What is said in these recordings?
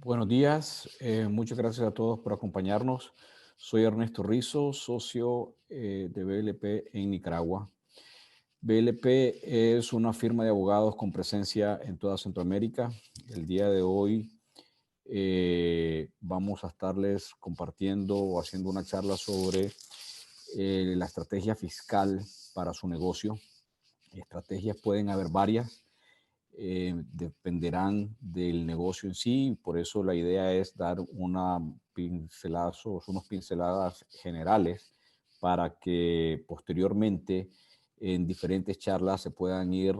Buenos días, muchas gracias a todos por acompañarnos. Soy Ernesto Rizo, socio de BLP en Nicaragua. BLP es una firma de abogados con presencia en toda Centroamérica. El día de hoy vamos a estarles compartiendo o haciendo una charla sobre la estrategia fiscal para su negocio. Estrategias pueden haber varias, dependerán del negocio en sí, por eso la idea es dar unos pinceladas generales para que posteriormente en diferentes charlas se puedan ir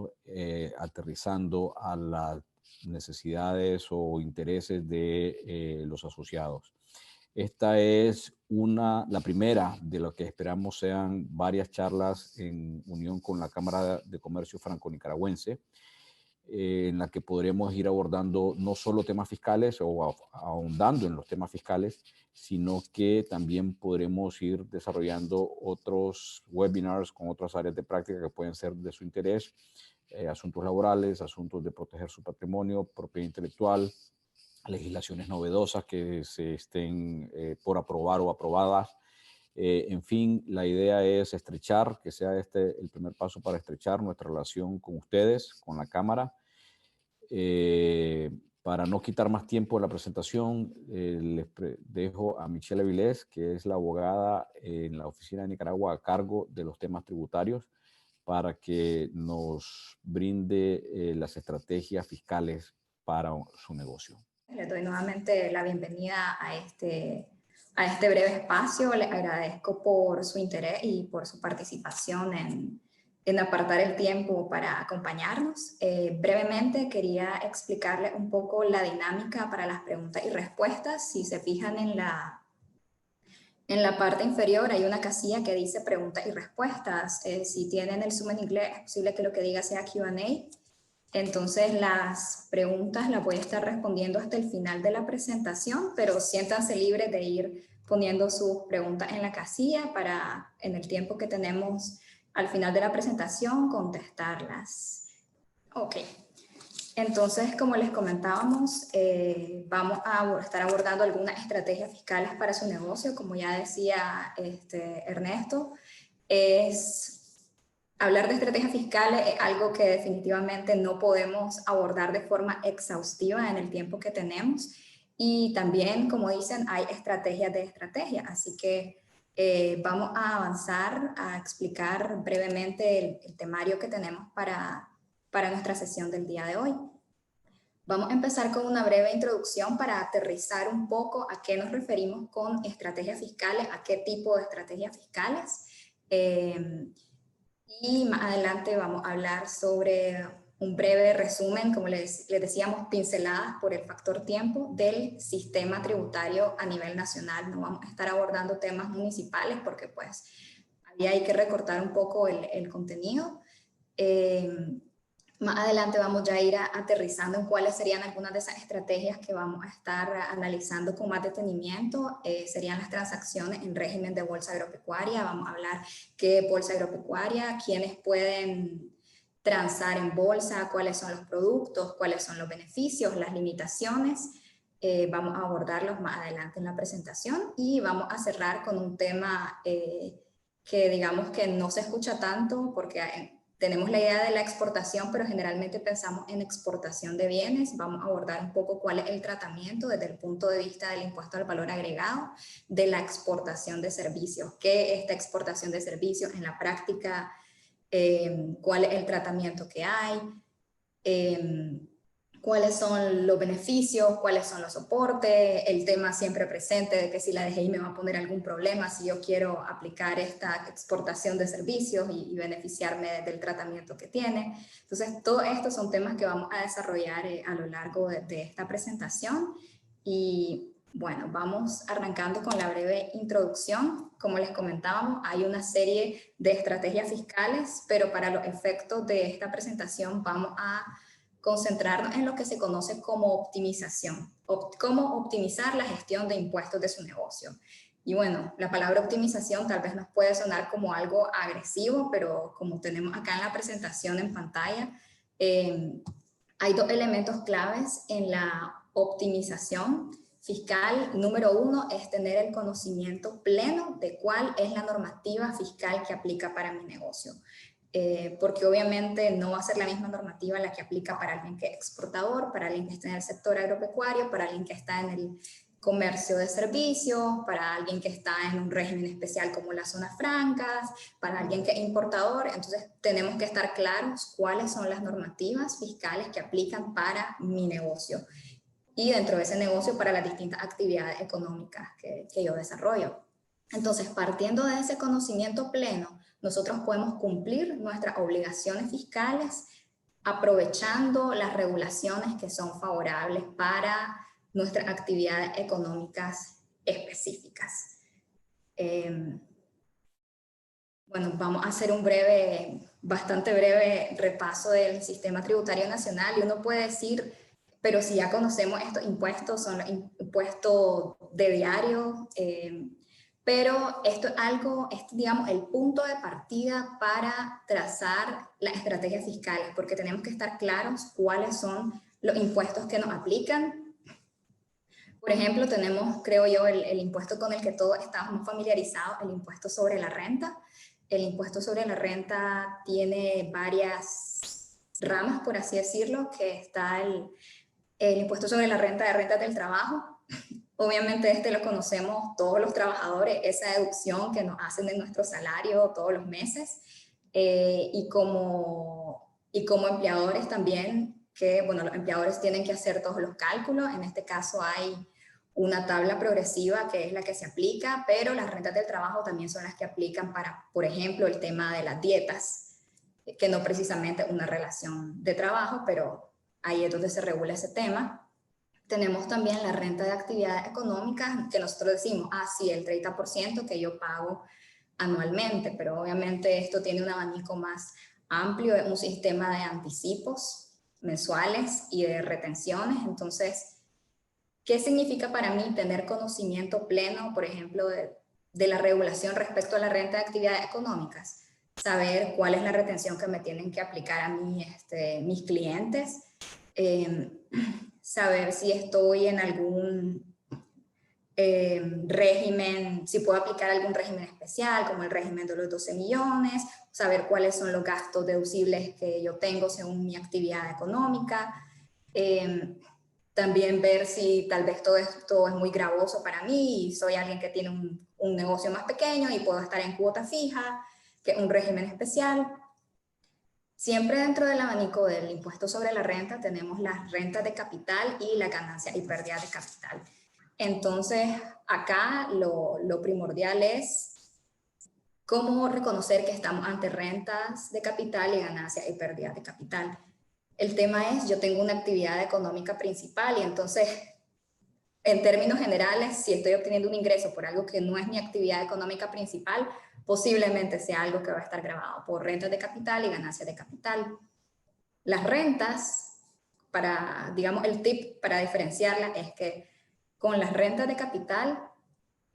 aterrizando a las necesidades o intereses de los asociados. Esta es la primera de lo que esperamos sean varias charlas en unión con la Cámara de Comercio Franco-Nicaragüense, en la que podremos ir abordando no solo temas fiscales o ahondando en los temas fiscales, sino que también podremos ir desarrollando otros webinars con otras áreas de práctica que pueden ser de su interés, asuntos laborales, asuntos de proteger su patrimonio, propiedad intelectual, legislaciones novedosas que se estén por aprobar o aprobadas. En fin, la idea es estrechar, que sea este el primer paso para estrechar nuestra relación con ustedes, con la Cámara. Para no quitar más tiempo de la presentación, dejo a Michelle Avilés, que es la abogada en la oficina de Nicaragua a cargo de los temas tributarios, para que nos brinde las estrategias fiscales para su negocio. Les doy nuevamente la bienvenida a este breve espacio. Les agradezco por su interés y por su participación en apartar el tiempo para acompañarnos. Brevemente quería explicarles un poco la dinámica para las preguntas y respuestas. Si se fijan en la parte inferior hay una casilla que dice preguntas y respuestas. Si tienen el Zoom en inglés, es posible que lo que diga sea Q&A. Entonces las preguntas las voy a estar respondiendo hasta el final de la presentación, pero siéntanse libres de ir poniendo sus preguntas en la casilla para en el tiempo que tenemos al final de la presentación contestarlas. Ok, entonces como les comentábamos, vamos a estar abordando algunas estrategias fiscales para su negocio. Como ya decía Ernesto, hablar de estrategias fiscales es algo que definitivamente no podemos abordar de forma exhaustiva en el tiempo que tenemos. Y también, como dicen, hay estrategias de estrategia. Así que vamos a avanzar a explicar brevemente el temario que tenemos para nuestra sesión del día de hoy. Vamos a empezar con una breve introducción para aterrizar un poco a qué nos referimos con estrategias fiscales, a qué tipo de estrategias fiscales. Y más adelante vamos a hablar sobre un breve resumen, como les decíamos, pinceladas por el factor tiempo del sistema tributario a nivel nacional. No vamos a estar abordando temas municipales porque pues ahí hay que recortar un poco el contenido. Más adelante vamos ya a ir aterrizando en cuáles serían algunas de esas estrategias que vamos a estar analizando con más detenimiento. Serían las transacciones en régimen de bolsa agropecuaria. Vamos a hablar qué es bolsa agropecuaria, quiénes pueden transar en bolsa, cuáles son los productos, cuáles son los beneficios, las limitaciones. Vamos a abordarlos más adelante en la presentación y vamos a cerrar con un tema que digamos que no se escucha tanto porque tenemos la idea de la exportación, pero generalmente pensamos en exportación de bienes. Vamos a abordar un poco cuál es el tratamiento desde el punto de vista del impuesto al valor agregado de la exportación de servicios. ¿Qué es esta exportación de servicios en la práctica? ¿Cuál es el tratamiento que hay? ¿Cuáles son los beneficios? ¿Cuáles son los soportes? El tema siempre presente de que si la DGI me va a poner algún problema si yo quiero aplicar esta exportación de servicios y beneficiarme del tratamiento que tiene. Entonces, todos estos son temas que vamos a desarrollar a lo largo de esta presentación. Y bueno, vamos arrancando con la breve introducción. Como les comentábamos, hay una serie de estrategias fiscales, pero para los efectos de esta presentación vamos a concentrarnos en lo que se conoce como optimización, cómo optimizar la gestión de impuestos de su negocio. Y bueno, la palabra optimización tal vez nos puede sonar como algo agresivo, pero como tenemos acá en la presentación en pantalla, hay dos elementos claves en la optimización fiscal, número 1 es tener el conocimiento pleno de cuál es la normativa fiscal que aplica para mi negocio. Porque obviamente no va a ser la misma normativa la que aplica para alguien que es exportador, para alguien que está en el sector agropecuario, para alguien que está en el comercio de servicios, para alguien que está en un régimen especial como las zonas francas, para alguien que es importador. Entonces tenemos que estar claros cuáles son las normativas fiscales que aplican para mi negocio y dentro de ese negocio para las distintas actividades económicas que yo desarrollo. Entonces, partiendo de ese conocimiento pleno, nosotros podemos cumplir nuestras obligaciones fiscales aprovechando las regulaciones que son favorables para nuestras actividades económicas específicas. Bueno, vamos a hacer un bastante breve repaso del sistema tributario nacional y uno puede decir, pero si ya conocemos estos impuestos, son los impuestos de diario, pero esto es algo, es digamos el punto de partida para trazar las estrategias fiscales, porque tenemos que estar claros cuáles son los impuestos que nos aplican. Por ejemplo, tenemos, creo yo, el impuesto con el que todos estamos familiarizados, el impuesto sobre la renta. El impuesto sobre la renta tiene varias ramas, por así decirlo, que está el impuesto sobre la renta de rentas del trabajo. Obviamente este lo conocemos todos los trabajadores, esa deducción que nos hacen de nuestro salario todos los meses. Y como empleadores también, que bueno, los empleadores tienen que hacer todos los cálculos. En este caso hay una tabla progresiva que es la que se aplica, pero las rentas del trabajo también son las que aplican para, por ejemplo, el tema de las dietas, que no precisamente una relación de trabajo, pero ahí es donde se regula ese tema. Tenemos también la renta de actividades económicas, que nosotros decimos, sí, el 30% que yo pago anualmente, pero obviamente esto tiene un abanico más amplio, es un sistema de anticipos mensuales y de retenciones. Entonces, ¿qué significa para mí tener conocimiento pleno, por ejemplo, de la regulación respecto a la renta de actividades económicas? Saber cuál es la retención que me tienen que aplicar a mí mis clientes, saber si estoy en algún régimen, si puedo aplicar algún régimen especial, como el régimen de los 12 millones, saber cuáles son los gastos deducibles que yo tengo según mi actividad económica. También ver si tal vez todo esto es muy gravoso para mí y soy alguien que tiene un negocio más pequeño y puedo estar en cuota fija, que es un régimen especial. Siempre dentro del abanico del impuesto sobre la renta tenemos las rentas de capital y la ganancia y pérdida de capital. Entonces, acá lo primordial es cómo reconocer que estamos ante rentas de capital y ganancia y pérdida de capital. El tema es, yo tengo una actividad económica principal y entonces, en términos generales, si estoy obteniendo un ingreso por algo que no es mi actividad económica principal, posiblemente sea algo que va a estar grabado por rentas de capital y ganancias de capital. Las rentas, digamos, el tip para diferenciarlas es que con las rentas de capital,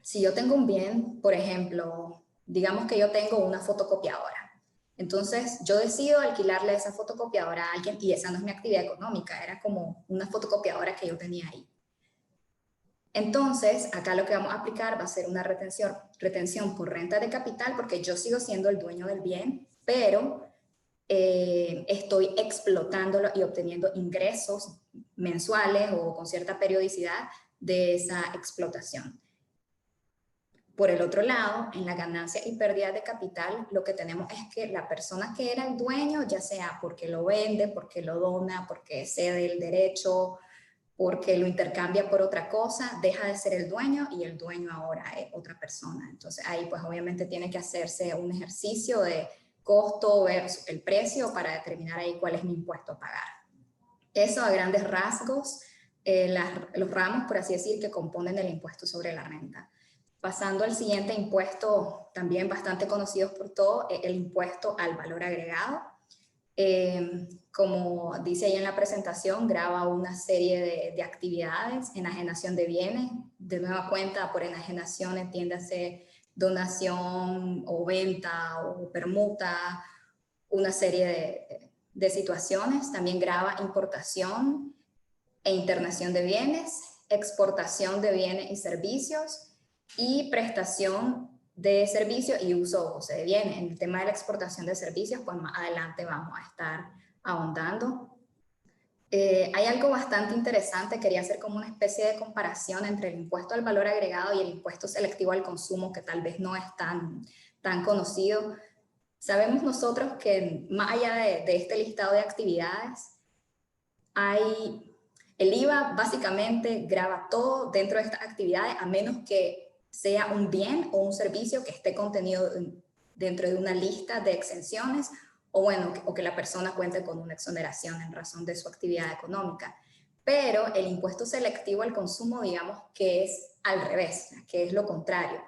si yo tengo un bien, por ejemplo, digamos que yo tengo una fotocopiadora. Entonces, yo decido alquilarle esa fotocopiadora a alguien y esa no es mi actividad económica, era como una fotocopiadora que yo tenía ahí. Entonces, acá lo que vamos a aplicar va a ser una retención por renta de capital, porque yo sigo siendo el dueño del bien, pero estoy explotándolo y obteniendo ingresos mensuales o con cierta periodicidad de esa explotación. Por el otro lado, en la ganancia y pérdida de capital, lo que tenemos es que la persona que era el dueño, ya sea porque lo vende, porque lo dona, porque cede el derecho, porque lo intercambia por otra cosa, deja de ser el dueño y el dueño ahora es otra persona. Entonces ahí pues obviamente tiene que hacerse un ejercicio de costo versus el precio para determinar ahí cuál es mi impuesto a pagar. Eso a grandes rasgos, los ramos, por así decir, que componen el impuesto sobre la renta. Pasando al siguiente impuesto, también bastante conocido por todos, el impuesto al valor agregado. Como dice ahí en la presentación, grava una serie de actividades, enajenación de bienes, de nueva cuenta por enajenación entiéndase donación o venta o permuta, una serie de situaciones. También grava importación, e internación de bienes, exportación de bienes y servicios, y prestación de servicios y uso o goce de bienes. En el tema de la exportación de servicios, pues más adelante vamos a estar ahondando. Hay algo bastante interesante, quería hacer como una especie de comparación entre el impuesto al valor agregado y el impuesto selectivo al consumo, que tal vez no es tan conocido. Sabemos nosotros que más allá de este listado de actividades, el IVA básicamente grava todo dentro de estas actividades, a menos que sea un bien o un servicio que esté contenido dentro de una lista de exenciones, o bueno, o que la persona cuente con una exoneración en razón de su actividad económica. Pero el impuesto selectivo al consumo, digamos que es al revés, que es lo contrario.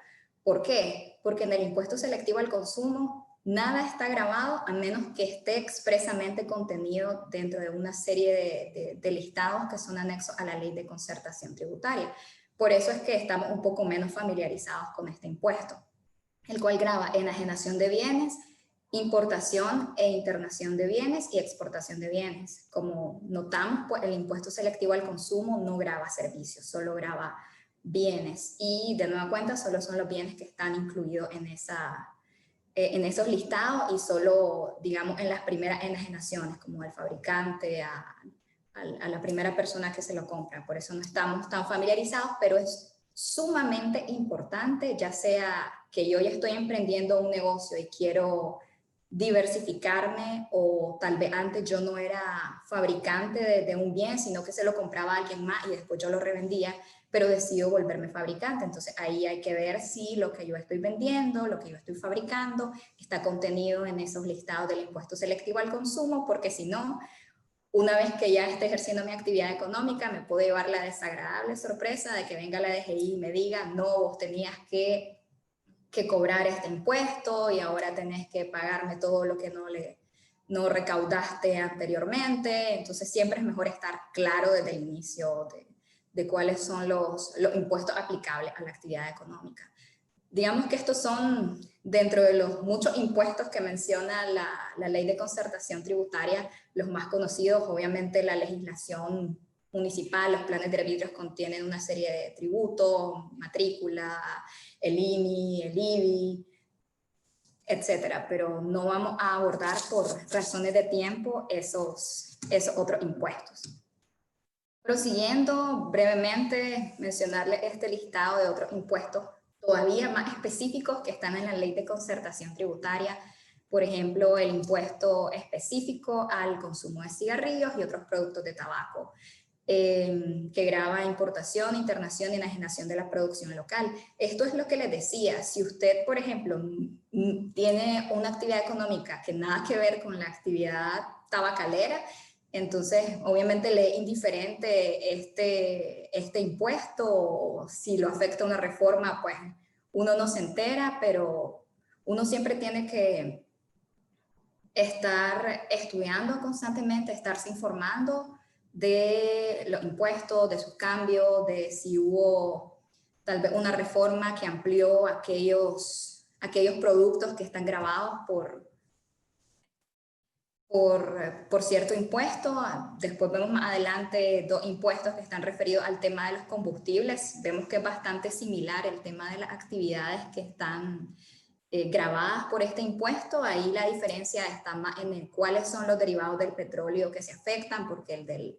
¿Por qué? Porque en el impuesto selectivo al consumo nada está grabado a menos que esté expresamente contenido dentro de una serie de listados que son anexos a la ley de concertación tributaria. Por eso es que estamos un poco menos familiarizados con este impuesto, el cual grava enajenación de bienes, importación e internación de bienes y exportación de bienes. Como notamos, pues el impuesto selectivo al consumo no grava servicios, solo grava bienes, y de nueva cuenta solo son los bienes que están incluidos en esos listados, y solo, digamos, en las primeras enajenaciones, como al fabricante, a la primera persona que se lo compra. Por eso no estamos tan familiarizados, pero es sumamente importante, ya sea que yo ya estoy emprendiendo un negocio y quiero diversificarme, o tal vez antes yo no era fabricante de un bien, sino que se lo compraba a alguien más y después yo lo revendía, pero decido volverme fabricante. Entonces ahí hay que ver si lo que yo estoy vendiendo, lo que yo estoy fabricando, está contenido en esos listados del impuesto selectivo al consumo, porque si no, una vez que ya esté ejerciendo mi actividad económica, me puede llevar la desagradable sorpresa de que venga la DGI y me diga: no, vos tenías que cobrar este impuesto y ahora tenés que pagarme todo lo que no recaudaste anteriormente. Entonces siempre es mejor estar claro desde el inicio de cuáles son los impuestos aplicables a la actividad económica. Digamos que estos son, dentro de los muchos impuestos que menciona la ley de concertación tributaria, los más conocidos. Obviamente la legislación municipal, los planes de arbitrios contienen una serie de tributos, matrícula, el IMI, el IBI, etcétera, pero no vamos a abordar por razones de tiempo esos otros impuestos. Prosiguiendo brevemente, mencionarles este listado de otros impuestos todavía más específicos que están en la ley de concertación tributaria. Por ejemplo, el impuesto específico al consumo de cigarrillos y otros productos de tabaco, que grava importación, internación y enajenación de la producción local. Esto es lo que les decía: si usted, por ejemplo, tiene una actividad económica que nada que ver con la actividad tabacalera, entonces obviamente le es indiferente este impuesto, o si lo afecta una reforma, pues uno no se entera, pero uno siempre tiene que estar estudiando constantemente, estarse informando de los impuestos, de sus cambios, de si hubo tal vez una reforma que amplió aquellos productos que están gravados por cierto impuesto. Después vemos más adelante dos impuestos que están referidos al tema de los combustibles. Vemos que es bastante similar el tema de las actividades que están gravadas por este impuesto. Ahí la diferencia está más en cuáles son los derivados del petróleo que se afectan, porque el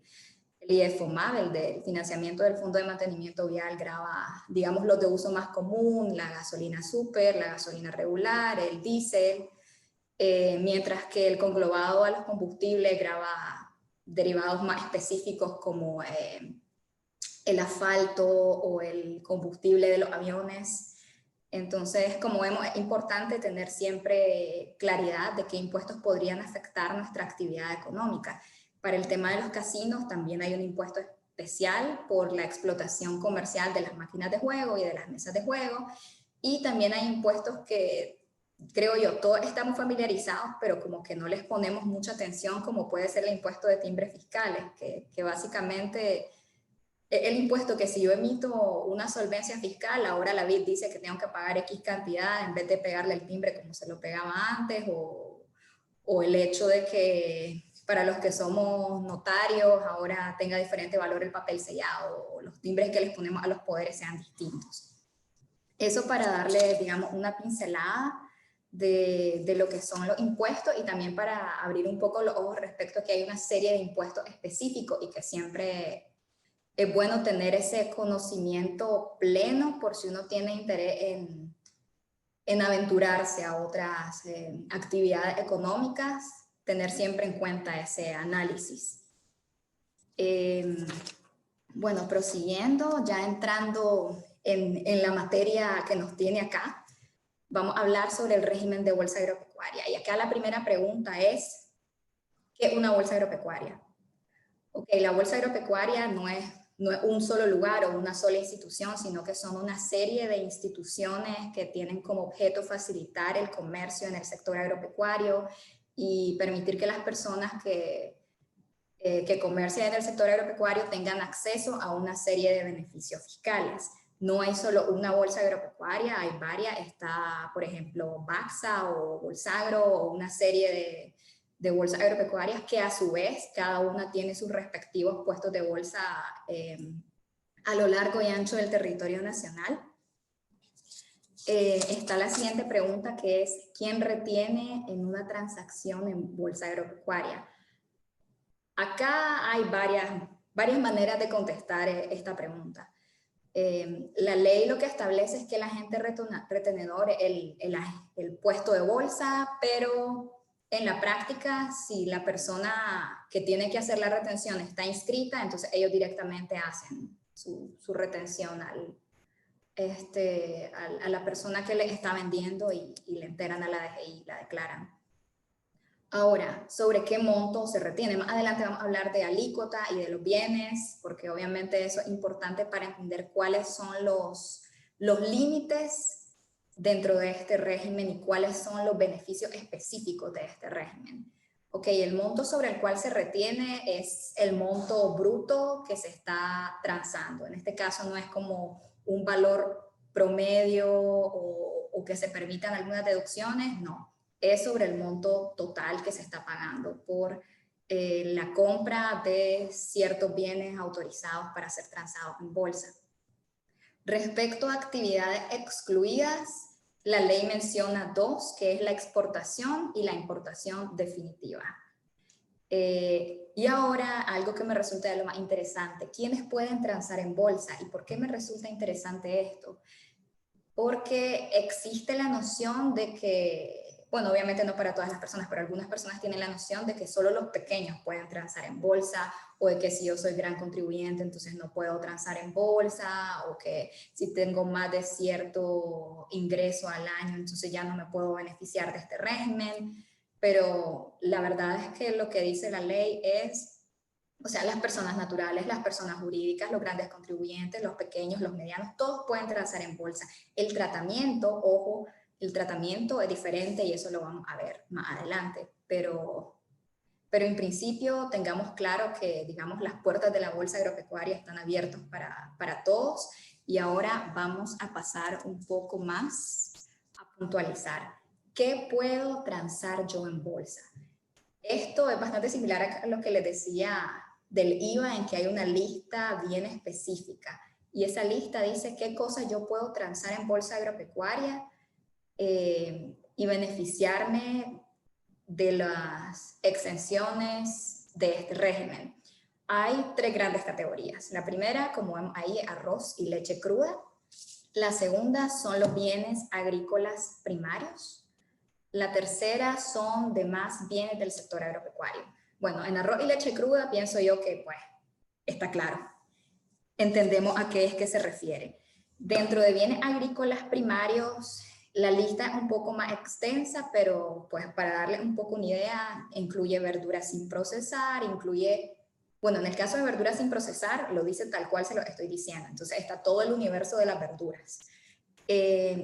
IFOMAB, el del financiamiento del Fondo de Mantenimiento Vial, grava, digamos, los de uso más común: la gasolina super, la gasolina regular, el diésel, mientras que el conglobado a los combustibles grava derivados más específicos como el asfalto o el combustible de los aviones. Entonces, como vemos, es importante tener siempre claridad de qué impuestos podrían afectar nuestra actividad económica. Para el tema de los casinos también hay un impuesto especial por la explotación comercial de las máquinas de juego y de las mesas de juego, y también hay impuestos que, creo yo, todos estamos familiarizados, pero como que no les ponemos mucha atención, como puede ser el impuesto de timbres fiscales, que básicamente el impuesto que si yo emito una solvencia fiscal, ahora la BIT dice que tengo que pagar X cantidad en vez de pegarle el timbre como se lo pegaba antes, o el hecho de que para los que somos notarios ahora tenga diferente valor el papel sellado o los timbres que les ponemos a los poderes sean distintos. Eso para darle, digamos, una pincelada de lo que son los impuestos y también para abrir un poco los ojos respecto a que hay una serie de impuestos específicos y que siempre es bueno tener ese conocimiento pleno por si uno tiene interés en aventurarse a otras actividades económicas, tener siempre en cuenta ese análisis. Bueno, prosiguiendo, ya entrando en la materia que nos tiene acá, vamos a hablar sobre el régimen de bolsa agropecuaria. Y acá la primera pregunta es, ¿qué es una bolsa agropecuaria? Ok, la bolsa agropecuaria no es un solo lugar o una sola institución, sino que son una serie de instituciones que tienen como objeto facilitar el comercio en el sector agropecuario y permitir que las personas que comercian en el sector agropecuario tengan acceso a una serie de beneficios fiscales. No hay solo una bolsa agropecuaria, hay varias. Está, por ejemplo, Baxa o Bolsagro o una serie de bolsas agropecuarias que a su vez cada una tiene sus respectivos puestos de bolsa a lo largo y ancho del territorio nacional. Está la siguiente pregunta, que es ¿quién retiene en una transacción en bolsa agropecuaria? Acá hay varias maneras de contestar esta pregunta. La ley lo que establece es que el agente retenedor el puesto de bolsa, pero en la práctica, si la persona que tiene que hacer la retención está inscrita, entonces ellos directamente hacen su retención a la persona que le está vendiendo y le enteran a la DGI, la declaran. Ahora, ¿sobre qué monto se retiene? Más adelante vamos a hablar de alícuota y de los bienes, porque obviamente eso es importante para entender cuáles son los límites dentro de este régimen y cuáles son los beneficios específicos de este régimen. Ok, el monto sobre el cual se retiene es el monto bruto que se está transando. En este caso no es como un valor promedio o que se permitan algunas deducciones, no. Es sobre el monto total que se está pagando por la compra de ciertos bienes autorizados para ser transados en bolsa. Respecto a actividades excluidas, la ley menciona dos, que es la exportación y la importación definitiva. Y ahora algo que me resulta de lo más interesante, ¿quiénes pueden transar en bolsa? ¿Y por qué me resulta interesante esto? Porque existe la noción de que, bueno, obviamente no para todas las personas, pero algunas personas tienen la noción de que solo los pequeños pueden transar en bolsa, o de que si yo soy gran contribuyente, entonces no puedo transar en bolsa, o que si tengo más de cierto ingreso al año, entonces ya no me puedo beneficiar de este régimen. Pero la verdad es que lo que dice la ley es, o sea, las personas naturales, las personas jurídicas, los grandes contribuyentes, los pequeños, los medianos, todos pueden transar en bolsa. El tratamiento, ojo, el tratamiento es diferente y eso lo vamos a ver más adelante, pero en principio tengamos claro que, digamos, las puertas de la bolsa agropecuaria están abiertas para todos. Y ahora vamos a pasar un poco más a puntualizar. ¿Qué puedo transar yo en bolsa? Esto es bastante similar a lo que les decía del IVA, en que hay una lista bien específica. Y esa lista dice qué cosas yo puedo transar en bolsa agropecuaria y beneficiarme de las exenciones de este régimen. Hay tres grandes categorías. La primera, como vemos ahí, arroz y leche cruda. La segunda son los bienes agrícolas primarios. La tercera son demás bienes del sector agropecuario. Bueno, en arroz y leche cruda pienso yo que, pues, está claro. Entendemos a qué es que se refiere. Dentro de bienes agrícolas primarios, la lista es un poco más extensa, pero pues para darle un poco una idea, incluye verduras sin procesar, incluye, bueno, en el caso de verduras sin procesar, lo dice tal cual se lo estoy diciendo. Entonces está todo el universo de las verduras.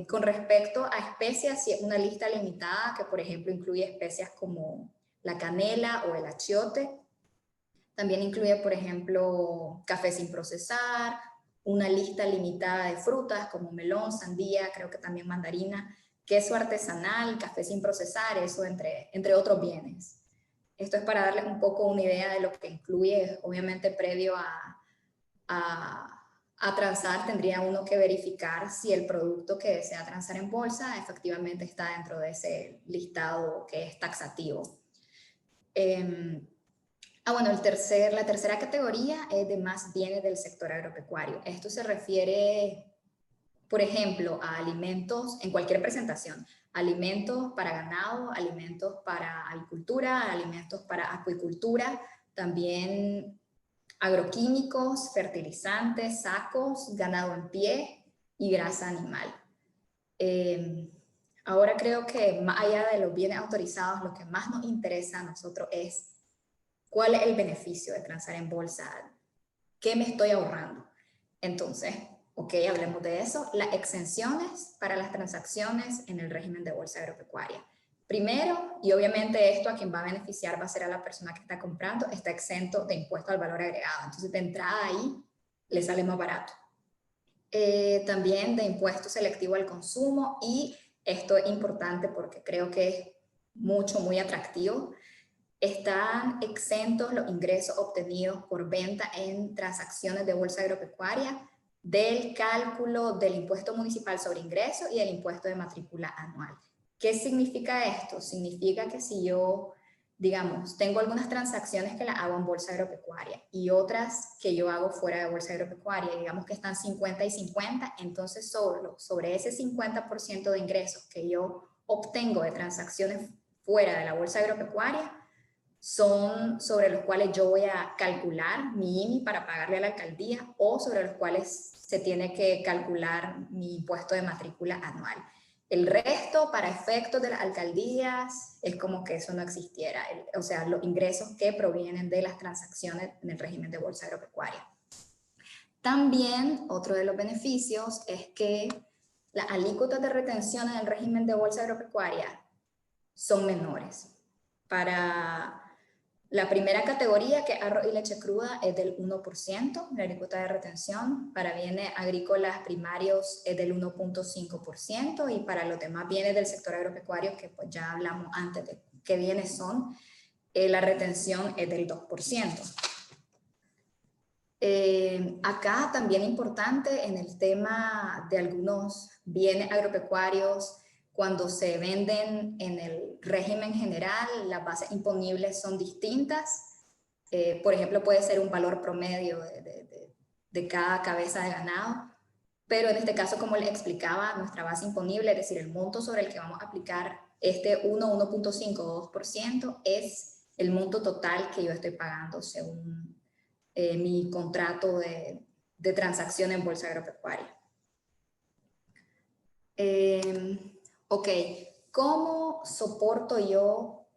Con respecto a especias, sí es una lista limitada que, por ejemplo, incluye especias como la canela o el achiote. También incluye, por ejemplo, café sin procesar, una lista limitada de frutas como melón, sandía, creo que también mandarina, queso artesanal, café sin procesar, eso entre otros bienes. Esto es para darles un poco una idea de lo que incluye. Obviamente, previo a transar, tendría uno que verificar si el producto que desea transar en bolsa efectivamente está dentro de ese listado que es taxativo. Bueno, la tercera categoría es de más bienes del sector agropecuario. Esto se refiere, por ejemplo, a alimentos en cualquier presentación, alimentos para ganado, alimentos para agricultura, alimentos para acuicultura, también agroquímicos, fertilizantes, sacos, ganado en pie y grasa animal. Ahora creo que más allá de los bienes autorizados, lo que más nos interesa a nosotros es cuál es el beneficio de transar en bolsa, qué me estoy ahorrando. Entonces, ok, hablemos de eso. Las exenciones para las transacciones en el régimen de bolsa agropecuaria. Primero, y obviamente esto a quien va a beneficiar va a ser a la persona que está comprando, está exento de impuesto al valor agregado. Entonces, de entrada ahí le sale más barato. También de impuesto selectivo al consumo, y esto es importante porque creo que es muy atractivo. Están exentos los ingresos obtenidos por venta en transacciones de bolsa agropecuaria del cálculo del impuesto municipal sobre ingresos y del impuesto de matrícula anual. ¿Qué significa esto? Significa que si yo, digamos, tengo algunas transacciones que las hago en bolsa agropecuaria y otras que yo hago fuera de bolsa agropecuaria, digamos que están 50 y 50, entonces sobre ese 50% de ingresos que yo obtengo de transacciones fuera de la bolsa agropecuaria, son sobre los cuales yo voy a calcular mi IMI para pagarle a la alcaldía, o sobre los cuales se tiene que calcular mi impuesto de matrícula anual. El resto, para efectos de las alcaldías, es como que eso no existiera. O sea, los ingresos que provienen de las transacciones en el régimen de bolsa agropecuaria. También, otro de los beneficios es que las alícuotas de retención en el régimen de bolsa agropecuaria son menores. Para la primera categoría, que es arroz y leche cruda, es del 1%, la alícuota de retención. Para bienes agrícolas primarios es del 1.5%, y para los demás bienes del sector agropecuario, que pues ya hablamos antes de qué bienes son, la retención es del 2%. Acá también importante en el tema de algunos bienes agropecuarios, cuando se venden en el régimen general, las bases imponibles son distintas. Por ejemplo, puede ser un valor promedio de cada cabeza de ganado, pero en este caso, como les explicaba, nuestra base imponible, es decir, el monto sobre el que vamos a aplicar este 1.5 o 2%, es el monto total que yo estoy pagando según mi contrato de transacción en bolsa agropecuaria. Ok, ¿cómo soporto yo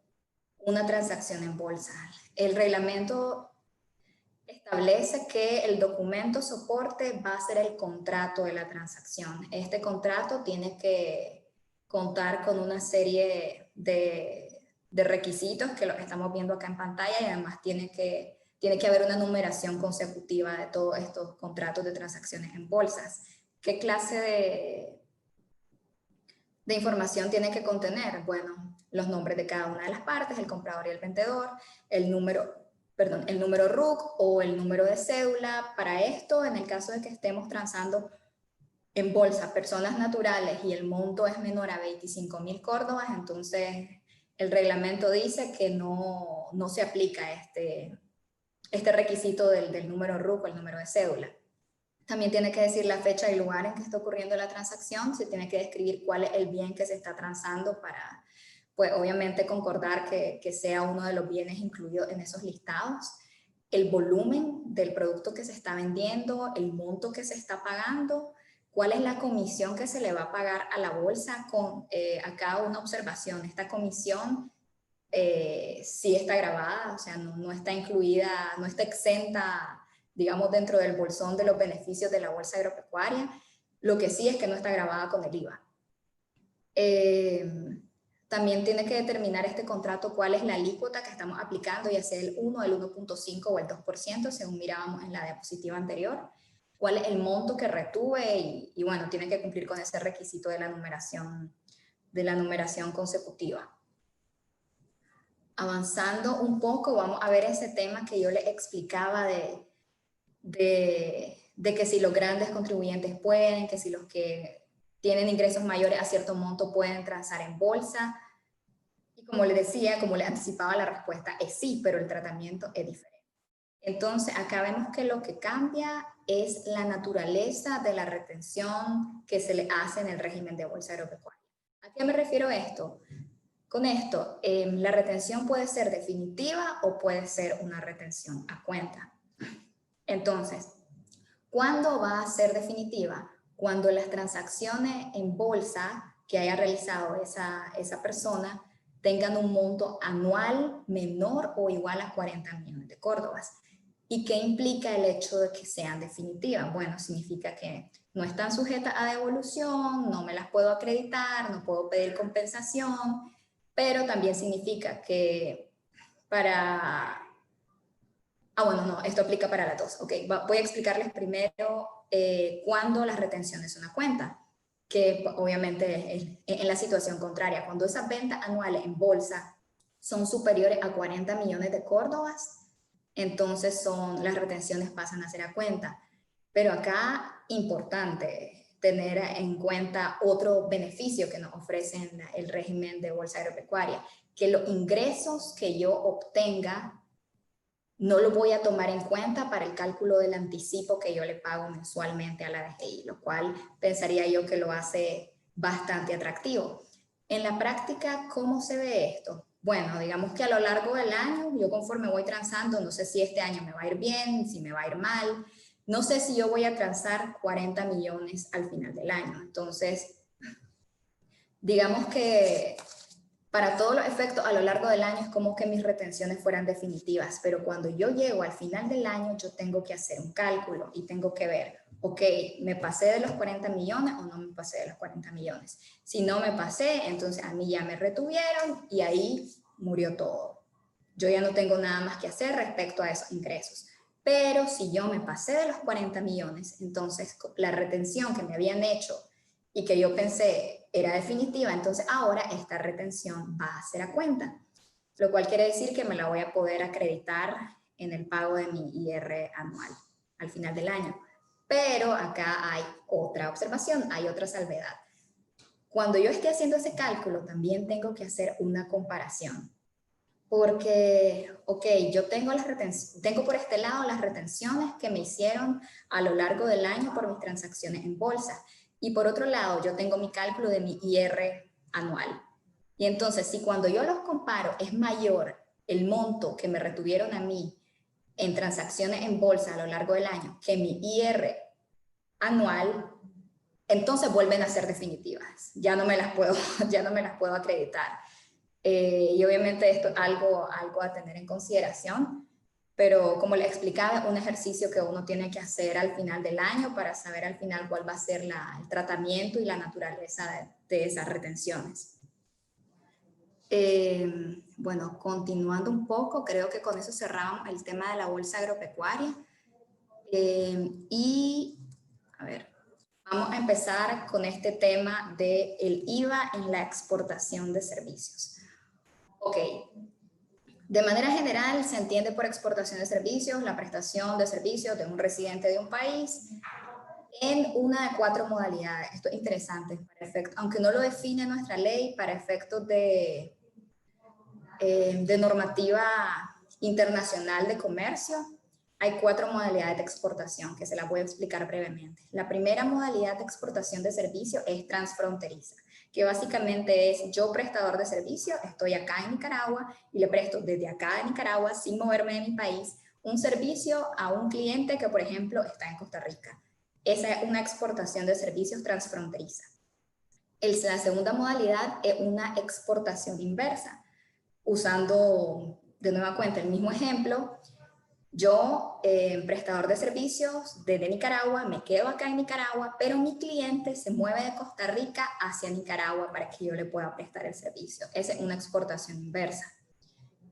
una transacción en bolsa? El reglamento establece que el documento soporte va a ser el contrato de la transacción. Este contrato tiene que contar con una serie de requisitos que los estamos viendo acá en pantalla, y además tiene que haber una numeración consecutiva de todos estos contratos de transacciones en bolsas. ¿Qué clase de información tiene que contener? Bueno, los nombres de cada una de las partes, el comprador y el vendedor, el número RUC o el número de cédula. Para esto, en el caso de que estemos transando en bolsa personas naturales y el monto es menor a 25.000 córdobas, entonces el reglamento dice que no se aplica este requisito del número RUC o el número de cédula. También tiene que decir la fecha y lugar en que está ocurriendo la transacción. Se tiene que describir cuál es el bien que se está transando para, pues obviamente, concordar que sea uno de los bienes incluidos en esos listados. El volumen del producto que se está vendiendo, el monto que se está pagando, cuál es la comisión que se le va a pagar a la bolsa. Con acá una observación: esta comisión sí está grabada, o sea, no está incluida, no está exenta, digamos, dentro del bolsón de los beneficios de la bolsa agropecuaria. Lo que sí es que no está grabada con el IVA. También tiene que determinar este contrato cuál es la alícuota que estamos aplicando, ya sea el 1, el 1.5 o el 2%, según mirábamos en la diapositiva anterior. Cuál es el monto que retuve, y bueno, tiene que cumplir con ese requisito de la numeración consecutiva. avanzando un poco, vamos a ver ese tema que yo les explicaba de que si los grandes contribuyentes pueden, que si los que tienen ingresos mayores a cierto monto pueden transar en bolsa. Y como les decía, como les anticipaba, la respuesta es sí, pero el tratamiento es diferente. Entonces, acá vemos que lo que cambia es la naturaleza de la retención que se le hace en el régimen de bolsa agropecuaria. ¿A qué me refiero esto? Con esto, la retención puede ser definitiva o puede ser una retención a cuenta. Entonces, ¿cuándo va a ser definitiva? Cuando las transacciones en bolsa que haya realizado esa persona tengan un monto anual menor o igual a 40 millones de córdobas. ¿Y qué implica el hecho de que sean definitivas? Bueno, significa que no están sujetas a devolución, no me las puedo acreditar, no puedo pedir compensación, pero también significa que para... bueno, no, esto aplica para las dos. Ok, voy a explicarles primero cuándo las retenciones son a cuenta, que obviamente es en la situación contraria. Cuando esas ventas anuales en bolsa son superiores a 40 millones de córdobas, entonces las retenciones pasan a ser a cuenta. Pero acá, importante tener en cuenta otro beneficio que nos ofrece el régimen de bolsa agropecuaria, que los ingresos que yo obtenga no lo voy a tomar en cuenta para el cálculo del anticipo que yo le pago mensualmente a la DGI, lo cual pensaría yo que lo hace bastante atractivo. En la práctica, ¿cómo se ve esto? Bueno, digamos que a lo largo del año, yo conforme voy transando, no sé si este año me va a ir bien, si me va a ir mal, no sé si yo voy a transar 40 millones al final del año. Entonces, digamos que para todos los efectos a lo largo del año es como que mis retenciones fueran definitivas, pero cuando yo llego al final del año yo tengo que hacer un cálculo y tengo que ver, ok, ¿me pasé de los 40 millones o no me pasé de los 40 millones? Si no me pasé, entonces a mí ya me retuvieron y ahí murió todo. Yo ya no tengo nada más que hacer respecto a esos ingresos. Pero si yo me pasé de los 40 millones, entonces la retención que me habían hecho y que yo pensé era definitiva, entonces ahora esta retención va a ser a cuenta, lo cual quiere decir que me la voy a poder acreditar en el pago de mi IR anual al final del año. Pero acá hay otra observación, hay otra salvedad. Cuando yo esté haciendo ese cálculo, también tengo que hacer una comparación. Porque, ok, yo tengo por este lado las retenciones que me hicieron a lo largo del año por mis transacciones en bolsa. Y por otro lado, yo tengo mi cálculo de mi IR anual. Y entonces, si cuando yo los comparo es mayor el monto que me retuvieron a mí en transacciones en bolsa a lo largo del año que mi IR anual, entonces vuelven a ser definitivas. Ya no me las puedo acreditar. Y obviamente esto es algo a tener en consideración, pero como les explicaba, es un ejercicio que uno tiene que hacer al final del año para saber al final cuál va a ser el tratamiento y la naturaleza de esas retenciones. Bueno, continuando un poco, creo que con eso cerramos el tema de la bolsa agropecuaria. Y, a ver, vamos a empezar con este tema del IVA en la exportación de servicios. Ok, de manera general se entiende por exportación de servicios la prestación de servicios de un residente de un país en una de 4 modalidades. Esto es interesante, aunque no lo define nuestra ley, para efectos de normativa internacional de comercio, hay 4 modalidades de exportación que se las voy a explicar brevemente. La primera modalidad de exportación de servicios es transfronteriza, que básicamente es yo prestador de servicio, estoy acá en Nicaragua y le presto desde acá de Nicaragua, sin moverme de mi país, un servicio a un cliente que, por ejemplo, está en Costa Rica. Esa es una exportación de servicios transfronteriza. La segunda modalidad es una exportación inversa, usando de nueva cuenta el mismo ejemplo. Yo, prestador de servicios desde Nicaragua, me quedo acá en Nicaragua, pero mi cliente se mueve de Costa Rica hacia Nicaragua para que yo le pueda prestar el servicio. Esa es una exportación inversa.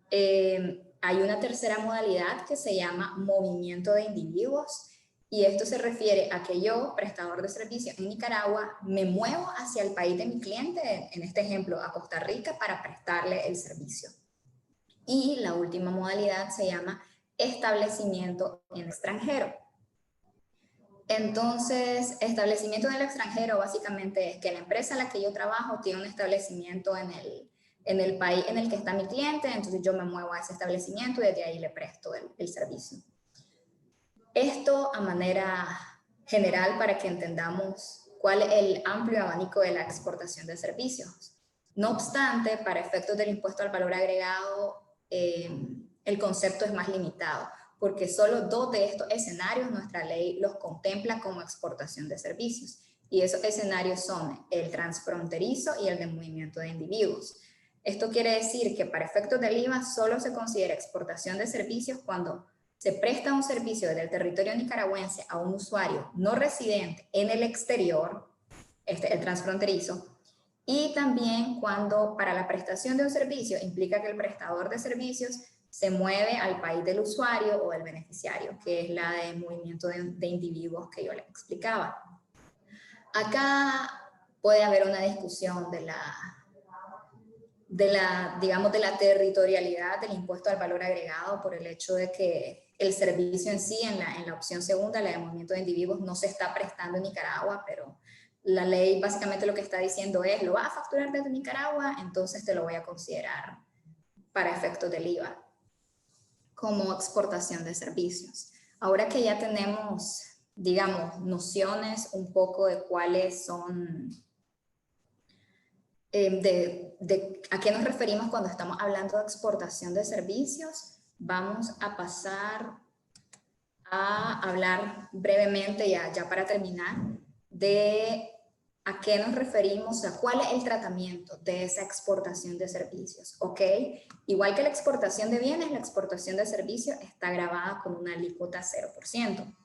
Hay una tercera modalidad que se llama movimiento de individuos, y esto se refiere a que yo, prestador de servicios en Nicaragua, me muevo hacia el país de mi cliente, en este ejemplo a Costa Rica, para prestarle el servicio. Y la última modalidad se llama establecimiento en extranjero. Entonces, establecimiento en el extranjero básicamente es que la empresa en la que yo trabajo tiene un establecimiento en el país en el que está mi cliente, entonces yo me muevo a ese establecimiento y desde ahí le presto el servicio. Esto a manera general para que entendamos cuál es el amplio abanico de la exportación de servicios. No obstante, para efectos del impuesto al valor agregado, el concepto es más limitado, porque solo 2 de estos escenarios nuestra ley los contempla como exportación de servicios. Y esos escenarios son el transfronterizo y el de movimiento de individuos. Esto quiere decir que para efectos del IVA solo se considera exportación de servicios cuando se presta un servicio desde el territorio nicaragüense a un usuario no residente en el exterior, el transfronterizo, y también cuando para la prestación de un servicio implica que el prestador de servicios se mueve al país del usuario o del beneficiario, que es la de movimiento de individuos que yo les explicaba. Acá puede haber una discusión de la territorialidad del impuesto al valor agregado por el hecho de que el servicio en sí, en la opción segunda, la de movimiento de individuos, no se está prestando en Nicaragua, pero la ley básicamente lo que está diciendo es, lo vas a facturar desde Nicaragua, entonces te lo voy a considerar para efectos del IVA como exportación de servicios. Ahora que ya tenemos, digamos, nociones un poco de cuáles son, de a qué nos referimos cuando estamos hablando de exportación de servicios, vamos a pasar a hablar brevemente, ya para terminar, de a qué nos referimos, o sea, cuál es el tratamiento de esa exportación de servicios, ¿ok? Igual que la exportación de bienes, la exportación de servicios está grabada con una alícuota 0%.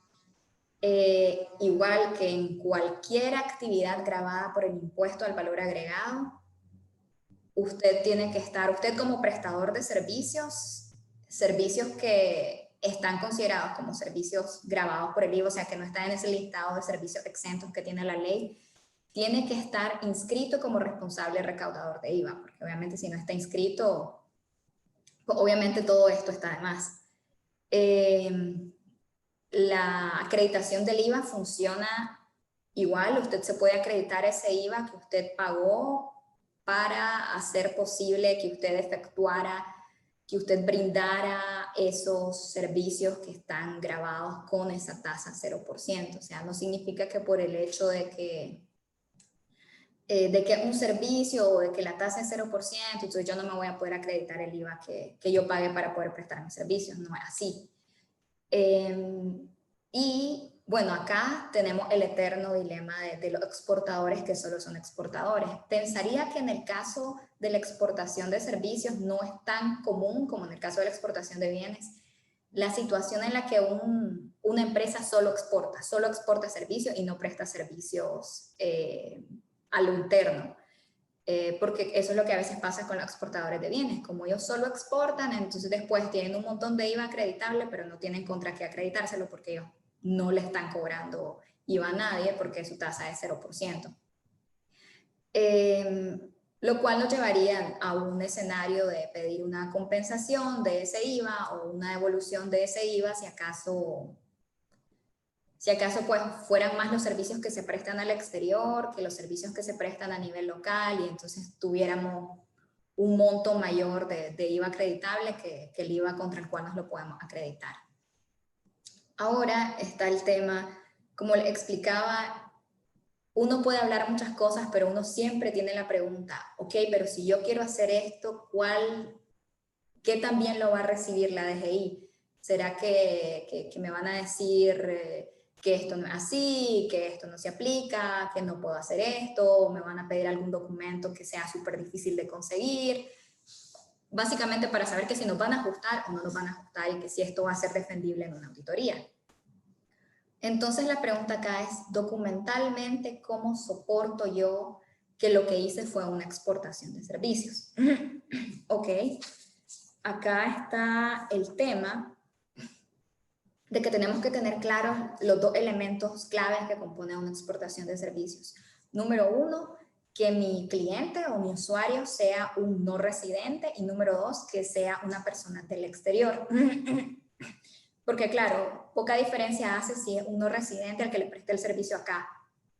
Igual que en cualquier actividad grabada por el impuesto al valor agregado, usted tiene que estar, usted como prestador de servicios que están considerados como servicios grabados por el IVA, o sea, que no están en ese listado de servicios exentos que tiene la ley, tiene que estar inscrito como responsable recaudador de IVA, porque obviamente si no está inscrito, pues obviamente todo esto está de más. La acreditación del IVA funciona igual, usted se puede acreditar ese IVA que usted pagó para hacer posible que usted efectuara, que usted brindara esos servicios que están grabados con esa tasa 0%. O sea, no significa que por el hecho de que un servicio o de que la tasa es 0%, entonces yo no me voy a poder acreditar el IVA que yo pague para poder prestar mis servicios. No es así. Y bueno, acá tenemos el eterno dilema de los exportadores que solo son exportadores. Pensaría que en el caso de la exportación de servicios no es tan común como en el caso de la exportación de bienes. La situación en la que una empresa solo exporta servicios y no presta servicios a lo interno. Porque eso es lo que a veces pasa con los exportadores de bienes. Como ellos solo exportan, entonces después tienen un montón de IVA acreditable, pero no tienen contra qué acreditárselo porque ellos no le están cobrando IVA a nadie porque su tasa es 0%. Lo cual nos llevaría a un escenario de pedir una compensación de ese IVA o una devolución de ese IVA si acaso pues fueran más los servicios que se prestan al exterior que los servicios que se prestan a nivel local y entonces tuviéramos un monto mayor de IVA acreditable que el IVA contra el cual nos lo podemos acreditar. Ahora está el tema, como le explicaba, uno puede hablar muchas cosas, pero uno siempre tiene la pregunta, ok, pero si yo quiero hacer esto, ¿qué también lo va a recibir la DGI? ¿Será que me van a decir que esto no es así, que esto no se aplica, que no puedo hacer esto, me van a pedir algún documento que sea súper difícil de conseguir? Básicamente para saber que si nos van a ajustar o no nos van a ajustar y que si esto va a ser defendible en una auditoría. Entonces la pregunta acá es, documentalmente, ¿cómo soporto yo que lo que hice fue una exportación de servicios? Ok, acá está el tema de que tenemos que tener claros los 2 elementos claves que componen una exportación de servicios. Número 1, que mi cliente o mi usuario sea un no residente y número 2, que sea una persona del exterior. Porque claro, poca diferencia hace si es un no residente al que le preste el servicio acá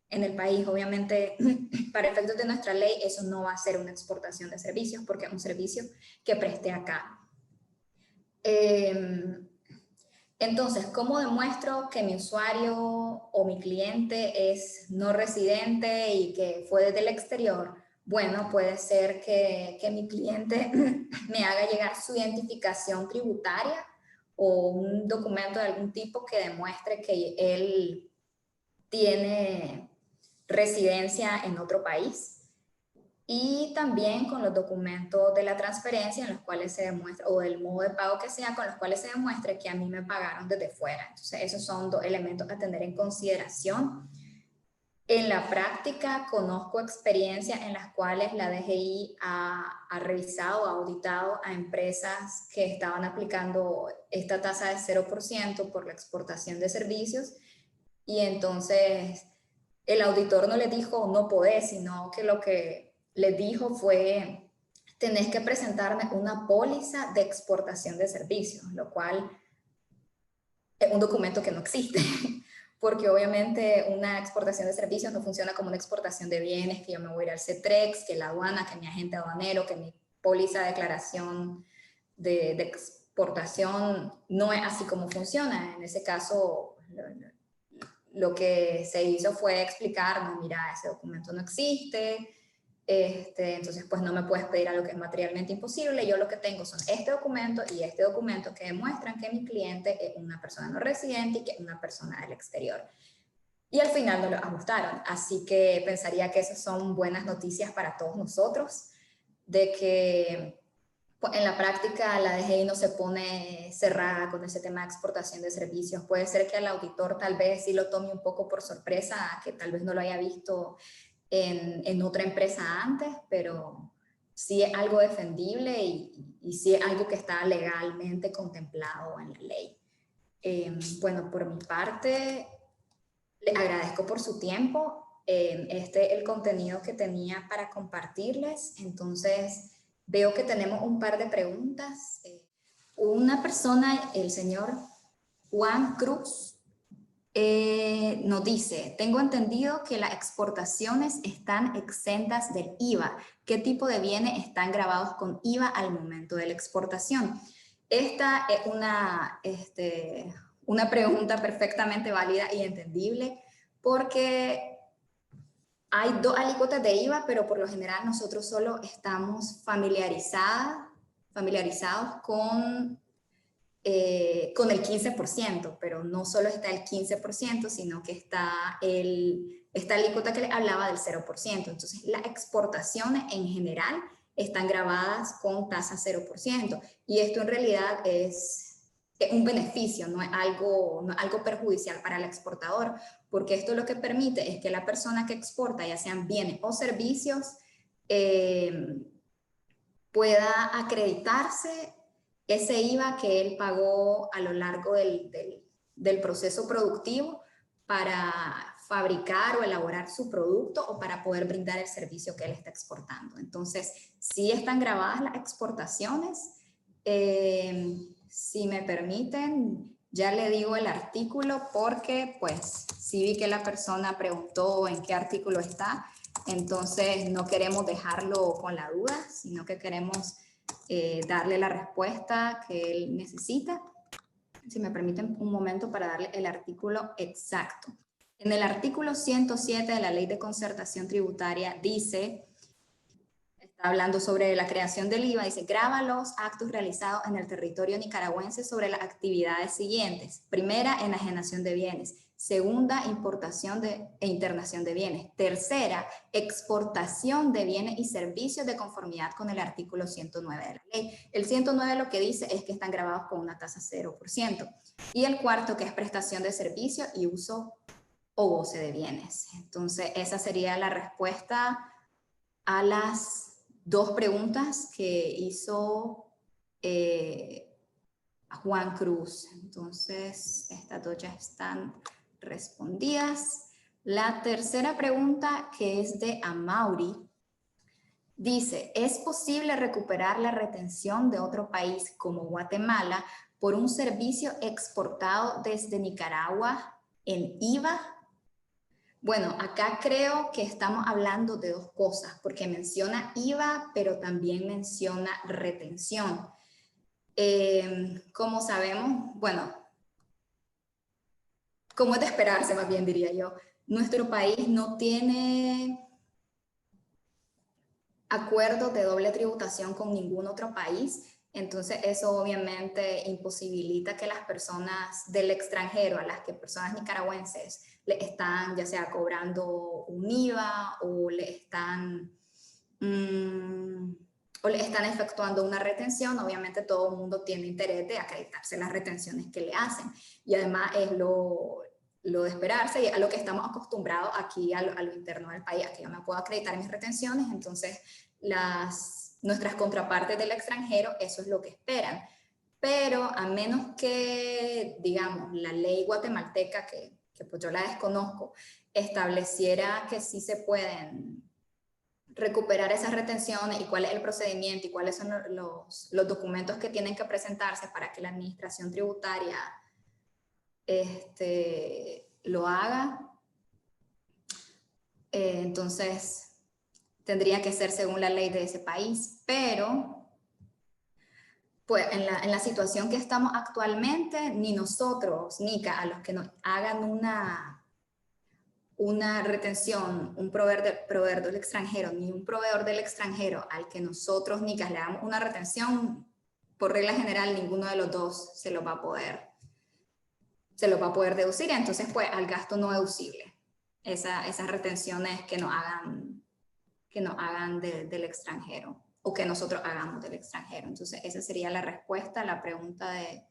en el país. Obviamente, para efectos de nuestra ley, eso no va a ser una exportación de servicios porque es un servicio que preste acá. Entonces, ¿cómo demuestro que mi usuario o mi cliente es no residente y que fue desde el exterior? Bueno, puede ser que mi cliente me haga llegar su identificación tributaria o un documento de algún tipo que demuestre que él tiene residencia en otro país. Y también con los documentos de la transferencia en los cuales se demuestra, o del modo de pago que sea, con los cuales se demuestre que a mí me pagaron desde fuera. Entonces, esos son dos elementos a tener en consideración. En la práctica, conozco experiencias en las cuales la DGI ha revisado, ha auditado a empresas que estaban aplicando esta tasa de 0% por la exportación de servicios, y entonces el auditor no les dijo no podés, sino que lo que les dijo fue tenés que presentarme una póliza de exportación de servicios, lo cual es un documento que no existe, porque obviamente una exportación de servicios no funciona como una exportación de bienes, que yo me voy a ir al CETREX, que la aduana, que mi agente aduanero, que mi póliza de declaración de exportación, no es así como funciona. En ese caso, lo que se hizo fue explicar, no, mira, ese documento no existe, entonces pues no me puedes pedir algo que es materialmente imposible, yo lo que tengo son este documento y este documento que demuestran que mi cliente es una persona no residente y que es una persona del exterior. Y al final no lo ajustaron, así que pensaría que esas son buenas noticias para todos nosotros, de que en la práctica la DGI no se pone cerrada con ese tema de exportación de servicios. Puede ser que al auditor tal vez sí lo tome un poco por sorpresa, que tal vez no lo haya visto en otra empresa antes, pero sí es algo defendible y sí es algo que está legalmente contemplado en la ley. Bueno, por mi parte, le agradezco por su tiempo. Este es el contenido que tenía para compartirles. Entonces, veo que tenemos un par de preguntas. Una persona, el señor Juan Cruz, nos dice, tengo entendido que las exportaciones están exentas del IVA. ¿Qué tipo de bienes están grabados con IVA al momento de la exportación? Esta es una pregunta perfectamente válida y entendible, porque hay dos alícuotas de IVA, pero por lo general nosotros solo estamos familiarizados con el 15%, pero no solo está el 15%, sino que está esta alícuota que les hablaba del 0%. Entonces, las exportaciones en general están grabadas con tasa 0%. Y esto en realidad es un beneficio, no es algo perjudicial para el exportador, porque esto lo que permite es que la persona que exporta, ya sean bienes o servicios, pueda acreditarse ese IVA que él pagó a lo largo del proceso productivo para fabricar o elaborar su producto o para poder brindar el servicio que él está exportando. Entonces, sí están grabadas las exportaciones. Si me permiten, ya le digo el artículo porque pues sí vi que la persona preguntó en qué artículo está. Entonces, no queremos dejarlo con la duda, sino que queremos darle la respuesta que él necesita. Si me permiten un momento para darle el artículo exacto. En el artículo 107 de la Ley de Concertación Tributaria dice, está hablando sobre la creación del IVA, dice, grava los actos realizados en el territorio nicaragüense sobre las actividades siguientes. Primera, enajenación de bienes. Segunda, importación e internación de bienes. Tercera, exportación de bienes y servicios de conformidad con el artículo 109 de la ley. El 109 lo que dice es que están grabados con una tasa 0%. Y el cuarto, que es prestación de servicio y uso o goce de bienes. Entonces, esa sería la respuesta a las dos preguntas que hizo Juan Cruz. Entonces, estas dos ya están respondidas. La tercera pregunta, que es de Amaury, dice, ¿es posible recuperar la retención de otro país como Guatemala por un servicio exportado desde Nicaragua en IVA? Bueno, acá creo que estamos hablando de dos cosas, porque menciona IVA, pero también menciona retención. Como sabemos, bueno, como es de esperarse, más bien diría yo, nuestro país no tiene acuerdos de doble tributación con ningún otro país, entonces eso obviamente imposibilita que las personas del extranjero, a las que personas nicaragüenses le están ya sea cobrando un IVA o le están efectuando una retención, obviamente todo el mundo tiene interés de acreditarse las retenciones que le hacen. Y además es lo de esperarse y a lo que estamos acostumbrados aquí a lo interno del país. Aquí yo me puedo acreditar mis retenciones, entonces nuestras contrapartes del extranjero, eso es lo que esperan. Pero a menos que, digamos, la ley guatemalteca, que pues yo la desconozco, estableciera que sí se pueden recuperar esas retenciones y cuál es el procedimiento y cuáles son los documentos que tienen que presentarse para que la administración tributaria lo haga. Entonces, tendría que ser según la ley de ese país, pero pues en la situación que estamos actualmente, ni nosotros, NICA, a los que nos hagan una retención, un proveedor del extranjero, ni un proveedor del extranjero al que nosotros, NICAS, le damos una retención, por regla general, ninguno de los dos se lo va a poder deducir, entonces pues al gasto no deducible, esas retenciones que nos hagan del extranjero o que nosotros hagamos del extranjero. Entonces esa sería la respuesta a la pregunta de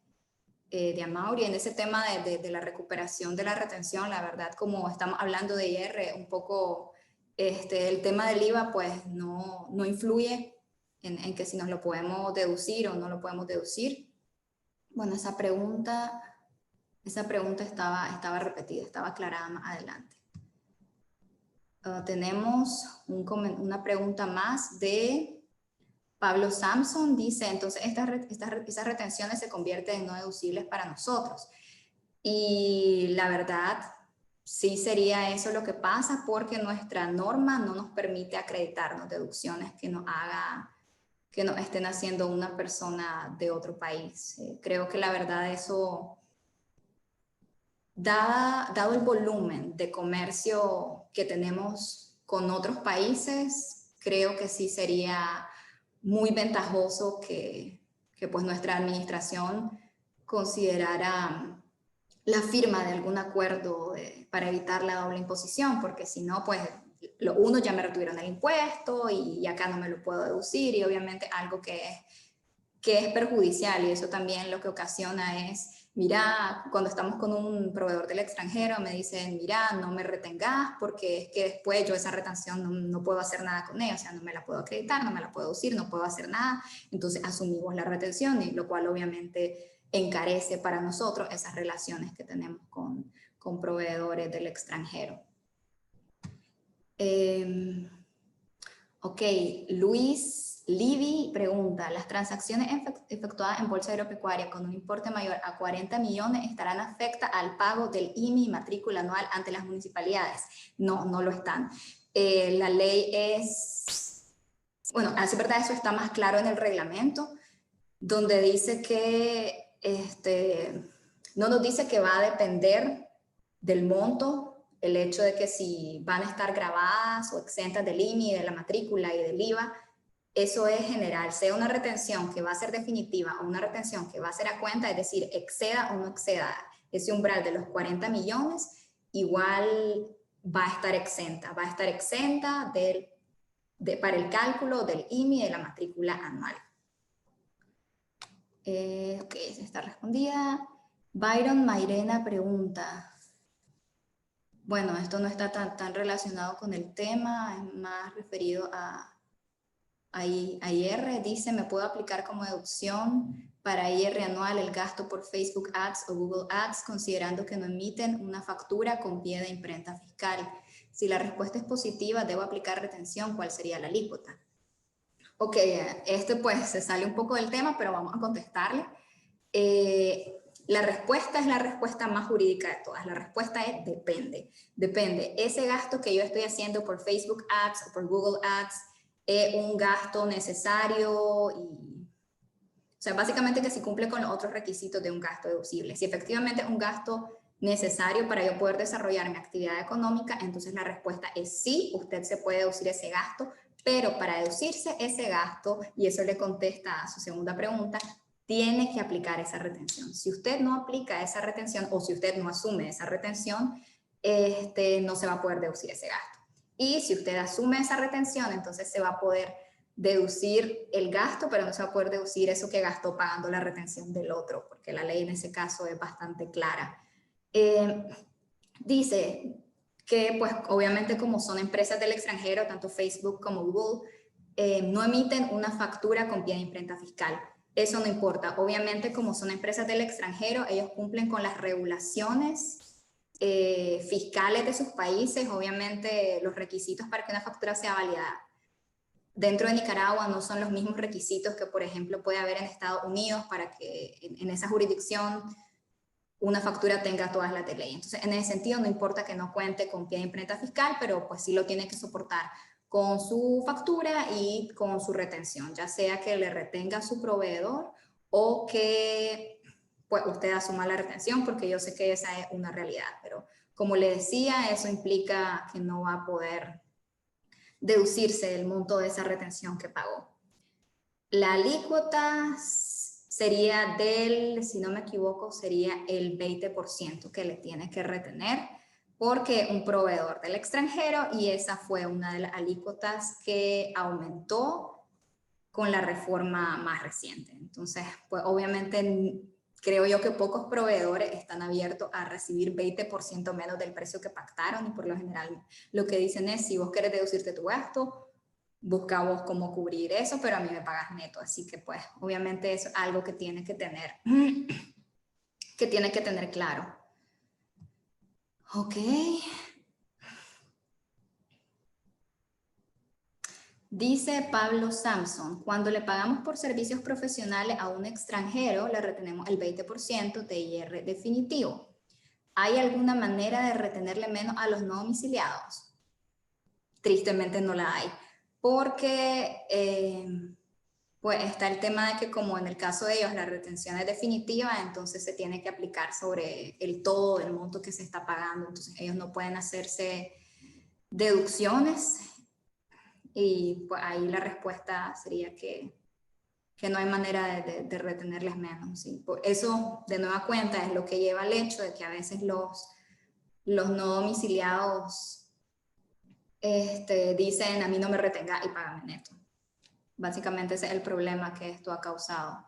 Amaury. En ese tema de la recuperación de la retención, la verdad, como estamos hablando de IR, un poco el tema del IVA pues no influye en que si nos lo podemos deducir o no lo podemos deducir. Bueno, esa pregunta estaba repetida, estaba aclarada más adelante. Tenemos una pregunta más de Pablo Samson, dice, entonces esas retenciones se convierten en no deducibles para nosotros. Y la verdad, sí sería eso lo que pasa, porque nuestra norma no nos permite acreditarnos deducciones que nos estén haciendo una persona de otro país. Creo que la verdad eso, dado el volumen de comercio que tenemos con otros países, creo que sí sería muy ventajoso que pues nuestra administración considerara la firma de algún acuerdo para evitar la doble imposición, porque si no, pues ya me retuvieron el impuesto y acá no me lo puedo deducir, y obviamente algo que es perjudicial, y eso también lo que ocasiona es, mira, cuando estamos con un proveedor del extranjero me dicen, mira, no me retengas porque es que después yo esa retención no puedo hacer nada con ella, o sea, no me la puedo acreditar, no me la puedo deducir, no puedo hacer nada, entonces asumimos la retención, y lo cual obviamente encarece para nosotros esas relaciones que tenemos con proveedores del extranjero. Ok, Luis Livi pregunta, ¿las transacciones efectuadas en Bolsa Agropecuaria con un importe mayor a 40 millones estarán afectadas al pago del IMI y matrícula anual ante las municipalidades? No, no lo están. La ley es, bueno, así verdad, eso está más claro en el reglamento, donde dice que no nos dice que va a depender del monto, el hecho de que si van a estar grabadas o exentas del IMI, de la matrícula y del IVA, eso es general, sea una retención que va a ser definitiva o una retención que va a ser a cuenta, es decir, exceda o no exceda ese umbral de los 40 millones, igual va a estar exenta para el cálculo del IMI y de la matrícula anual. Ok, esa está respondida. Byron Mairena pregunta, bueno, esto no está tan relacionado con el tema, es más referido a AIR dice, ¿me puedo aplicar como deducción para IR anual el gasto por Facebook Ads o Google Ads, considerando que no emiten una factura con pie de imprenta fiscal? Si la respuesta es positiva, ¿debo aplicar retención? ¿Cuál sería la alícuota? Ok, pues se sale un poco del tema, pero vamos a contestarle. La respuesta es la respuesta más jurídica de todas. La respuesta es depende. Depende. Ese gasto que yo estoy haciendo por Facebook Ads o por Google Ads es un gasto necesario y, o sea, básicamente que si cumple con los otros requisitos de un gasto deducible. Si efectivamente es un gasto necesario para yo poder desarrollar mi actividad económica, entonces la respuesta es sí, usted se puede deducir ese gasto, pero para deducirse ese gasto, y eso le contesta a su segunda pregunta, tiene que aplicar esa retención. Si usted no aplica esa retención o si usted no asume esa retención, no se va a poder deducir ese gasto. Y si usted asume esa retención, entonces se va a poder deducir el gasto, pero no se va a poder deducir eso que gastó pagando la retención del otro, porque la ley en ese caso es bastante clara. Dice que, pues, obviamente como son empresas del extranjero, tanto Facebook como Google, no emiten una factura con pie de imprenta fiscal. Eso no importa. Obviamente, como son empresas del extranjero, ellos cumplen con las regulaciones fiscales de sus países. Obviamente, los requisitos para que una factura sea válida dentro de Nicaragua no son los mismos requisitos que, por ejemplo, puede haber en Estados Unidos para que en esa jurisdicción una factura tenga todas las de ley. Entonces, en ese sentido, no importa que no cuente con pie de imprenta fiscal, pero pues sí lo tiene que soportar con su factura y con su retención, ya sea que le retenga a su proveedor o que pues usted asuma la retención, porque yo sé que esa es una realidad, pero como le decía, eso implica que no va a poder deducirse el monto de esa retención que pagó. La alícuota sería si no me equivoco, sería el 20% que le tiene que retener porque un proveedor del extranjero, y esa fue una de las alícuotas que aumentó con la reforma más reciente. Entonces, pues obviamente creo yo que pocos proveedores están abiertos a recibir 20% menos del precio que pactaron, y por lo general lo que dicen es, si vos querés deducirte tu gasto, busca vos cómo cubrir eso, pero a mí me pagas neto. Así que pues obviamente es algo que tiene que tener, claro. Ok. Dice Pablo Samson, cuando le pagamos por servicios profesionales a un extranjero, le retenemos el 20% de IR definitivo. ¿Hay alguna manera de retenerle menos a los no domiciliados? Tristemente no la hay, porque pues está el tema de que como en el caso de ellos la retención es definitiva, entonces se tiene que aplicar sobre el todo del monto que se está pagando, entonces ellos no pueden hacerse deducciones, y pues ahí la respuesta sería que no hay manera de retenerles menos. ¿Sí? Por eso, de nueva cuenta, es lo que lleva al hecho de que a veces los no domiciliados dicen, a mí no me retenga y págame neto. Básicamente ese es el problema que esto ha causado.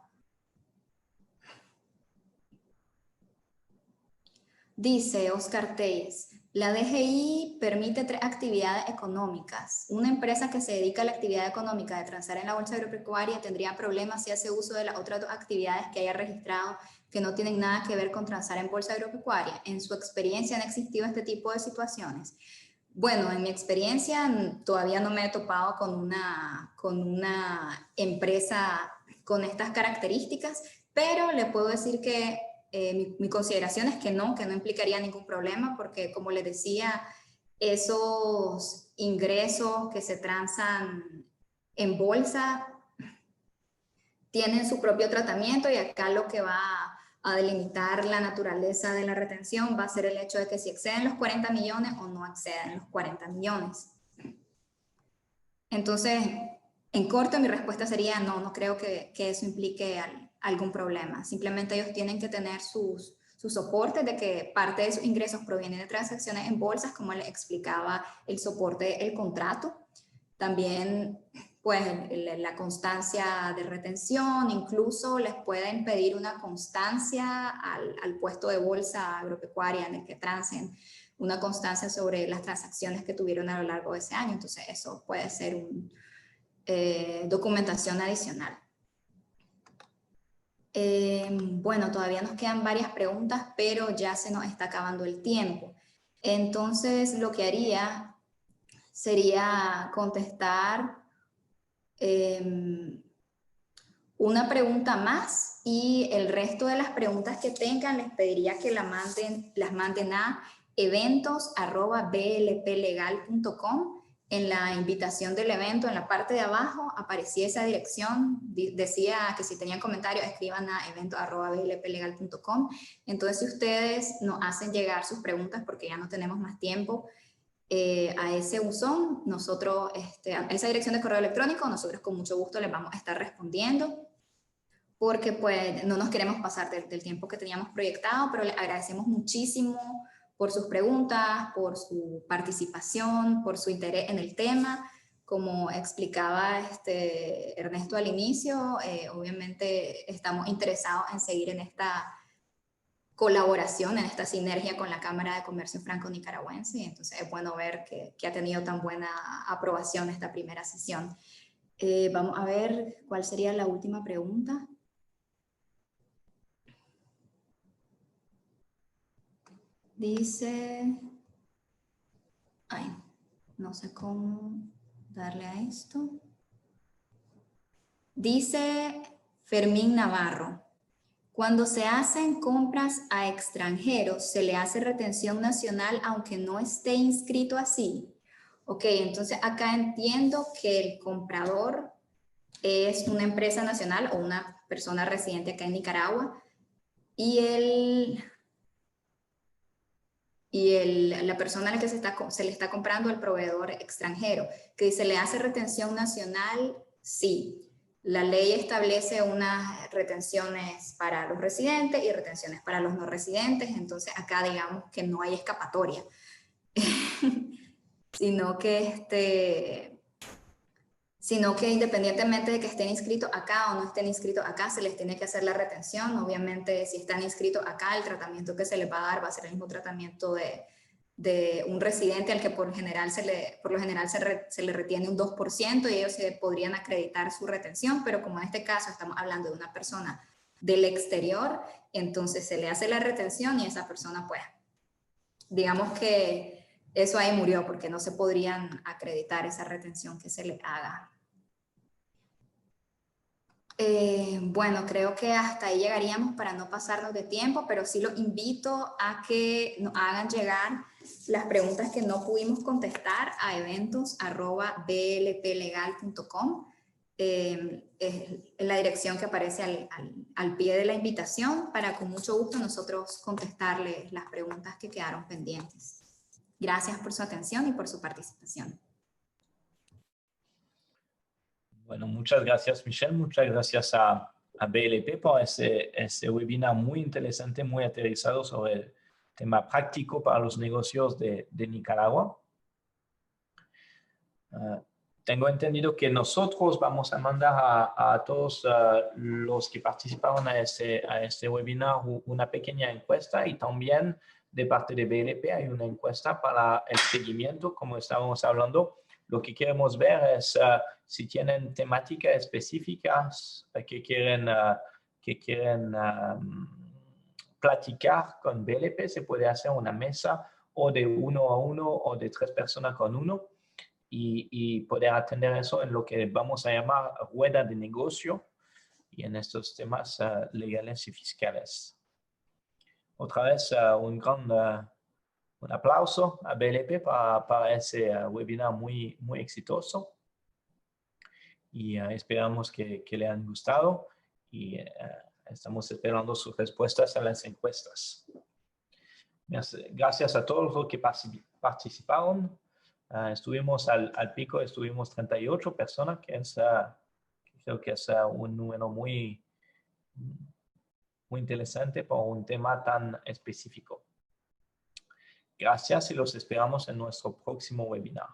Dice Oscar Telles, la DGI permite 3 actividades económicas. Una empresa que se dedica a la actividad económica de transar en la bolsa agropecuaria tendría problemas si hace uso de las otras 2 actividades que haya registrado que no tienen nada que ver con transar en bolsa agropecuaria. En su experiencia, ¿han existido este tipo de situaciones? Bueno, en mi experiencia todavía no me he topado con una empresa con estas características, pero le puedo decir que mi consideración es que no implicaría ningún problema, porque como les decía, esos ingresos que se transan en bolsa tienen su propio tratamiento, y acá lo que va a delimitar la naturaleza de la retención va a ser el hecho de que si exceden los 40 millones o no exceden los 40 millones. Entonces, en corto, mi respuesta sería no creo que eso implique algún problema. Simplemente ellos tienen que tener sus soportes de que parte de sus ingresos provienen de transacciones en bolsas, como les explicaba, el soporte del contrato. También, pues, la constancia de retención, incluso les pueden pedir una constancia al puesto de bolsa agropecuaria en el que transen, una constancia sobre las transacciones que tuvieron a lo largo de ese año. Entonces, eso puede ser documentación adicional. Bueno, todavía nos quedan varias preguntas, pero ya se nos está acabando el tiempo. Entonces, lo que haría sería contestar una pregunta más, y el resto de las preguntas que tengan les pediría que las manden a eventos@blplegal.com. En la invitación del evento, en la parte de abajo, aparecía esa dirección, decía que si tenían comentarios, escriban a eventos@blplegal.com. Entonces, si ustedes nos hacen llegar sus preguntas, porque ya no tenemos más tiempo, a ese buzón, nosotros, a esa dirección de correo electrónico, nosotros con mucho gusto les vamos a estar respondiendo, porque pues no nos queremos pasar del tiempo que teníamos proyectado, pero les agradecemos muchísimo por sus preguntas, por su participación, por su interés en el tema. Como explicaba Ernesto al inicio, obviamente estamos interesados en seguir en esta colaboración, en esta sinergia con la Cámara de Comercio Franco-Nicaragüense, entonces es bueno ver que ha tenido tan buena aprobación esta primera sesión. Vamos a ver cuál sería la última pregunta. Dice, ay, no sé cómo darle a esto. Dice Fermín Navarro: cuando se hacen compras a extranjeros, ¿se le hace retención nacional aunque no esté inscrito así? Ok, entonces acá entiendo que el comprador es una empresa nacional o una persona residente acá en Nicaragua, y la persona a la que se le está comprando al proveedor extranjero, que se le hace retención nacional, sí. La ley establece unas retenciones para los residentes y retenciones para los no residentes, entonces acá digamos que no hay escapatoria, sino que independientemente de que estén inscritos acá o no estén inscritos acá, se les tiene que hacer la retención. Obviamente, si están inscritos acá, el tratamiento que se les va a dar va a ser el mismo tratamiento de un residente, al que por lo general se le retiene un 2%, y ellos se podrían acreditar su retención, pero como en este caso estamos hablando de una persona del exterior, entonces se le hace la retención y esa persona, pues, digamos que eso ahí murió, porque no se podrían acreditar esa retención que se le haga. Bueno, creo que hasta ahí llegaríamos para no pasarnos de tiempo, pero sí los invito a que nos hagan llegar las preguntas que no pudimos contestar a eventos@blplegal.com. Es la dirección que aparece al pie de la invitación, para con mucho gusto nosotros contestarles las preguntas que quedaron pendientes. Gracias por su atención y por su participación. Bueno, muchas gracias, Michelle. Muchas gracias a BLP por ese webinar muy interesante, muy aterrizado sobre el tema práctico para los negocios de Nicaragua. Tengo entendido que nosotros vamos a mandar a todos los que participaron a este webinar una pequeña encuesta, y también de parte de BLP hay una encuesta para el seguimiento, como estábamos hablando. Lo que queremos ver es si tienen temáticas específicas que quieren platicar con BLP. Se puede hacer una mesa o de 1 a 1 o de 3 personas con uno, y poder atender eso en lo que vamos a llamar rueda de negocio y en estos temas legales y fiscales. Otra vez un aplauso a BLP para ese webinar muy exitoso, y esperamos que le han gustado, y estamos esperando sus respuestas a las encuestas. Gracias a todos los que participaron. Estuvimos al pico, estuvimos 38 personas, que creo que es un número muy interesante para un tema tan específico. Gracias, y los esperamos en nuestro próximo webinar.